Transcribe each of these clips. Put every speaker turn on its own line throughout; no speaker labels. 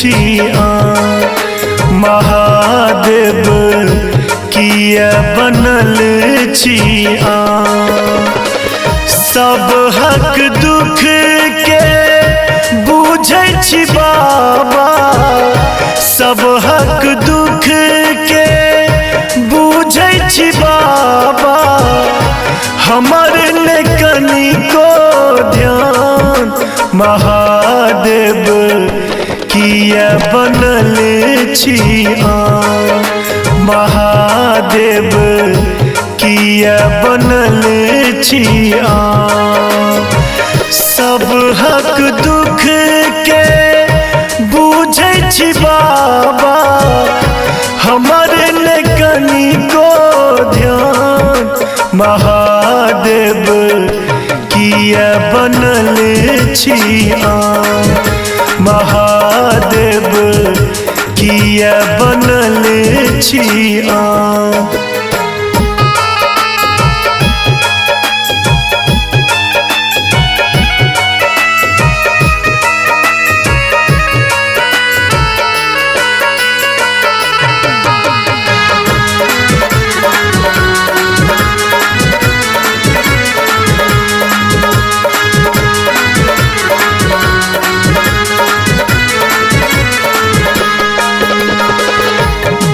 छिया महादेव किया बनल छिया। सब हक दुख के बुझै छी बाबा, सब हक दुख के बुझै छी बाबा, हमर ने कनिको ध्यान महादेव किया बनल छिया महादेव किया बनल छिया। सब हक दुख के बुझै छी बाबा, हमर ने कनिको ध्यान महादेव किया बनल छिया महादेव किया बनल छिया।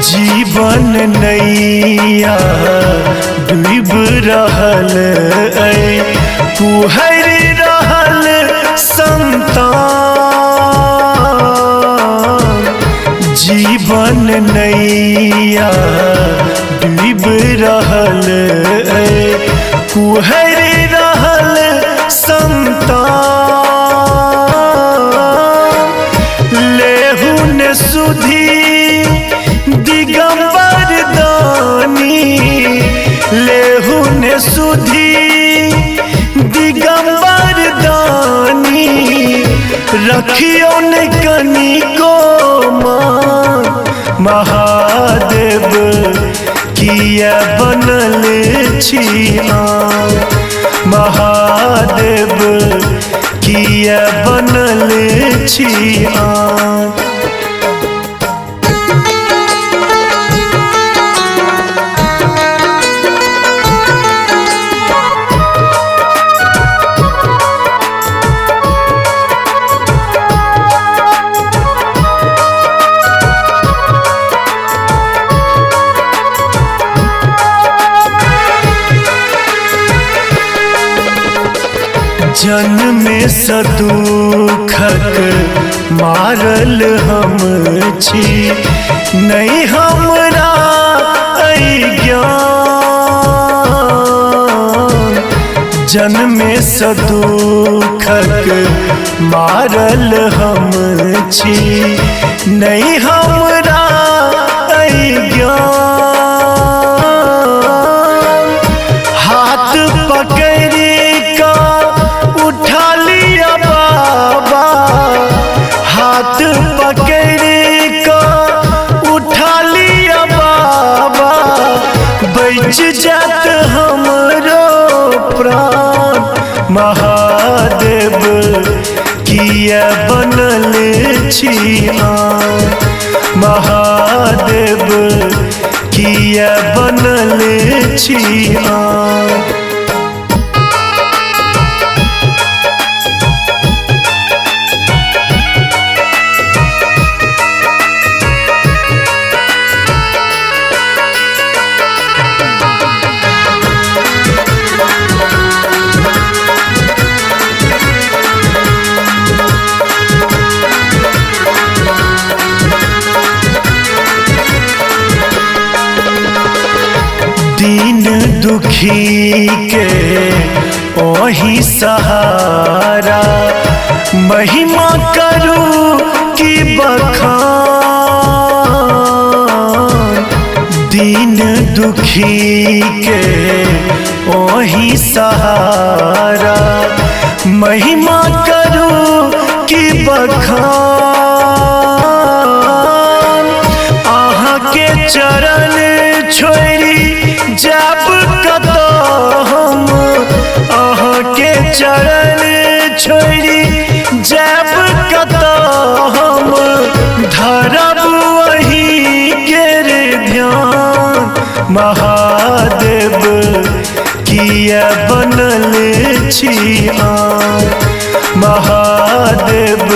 जीवन नैया डूब रहल पुहर रहल संतान। जीवन नैया डूब रहल पुहर रहल संतान। लेहु ने सुधी दिगंबर दानी, लेहु ने सुधी दिगंबर दानी, रखियो ने कनिको मान महादेव किया बनल छिया महादेव किया बनल छिया। जन्म में सदुखक मारल हम छी, नहीं हमरा ज्ञान। जन्म में सदुखक मारल हम छी, नहीं हमरा ज्ञान। हाथ पकड़ का उठा लिया बाबा, हाथ पकड़ का उठा लिया बाबा, बच जात हमरो प्राण महादेव किया बनल छिया महादेव किया बनल छिया। दीन दुखी के ओही सहारा, महिमा करूं कि बखान। दीन दुखी के ओही सहारा, महिमा करूं कि बखान। आहाँ के चरण छोड़ी जब कतो हम, आहाँ के चरण छोड़ी जब कतो हम, धरब वही के रे ध्यान महादेव किया बनल छियान महादेव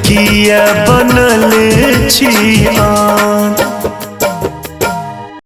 किया बनल छियान।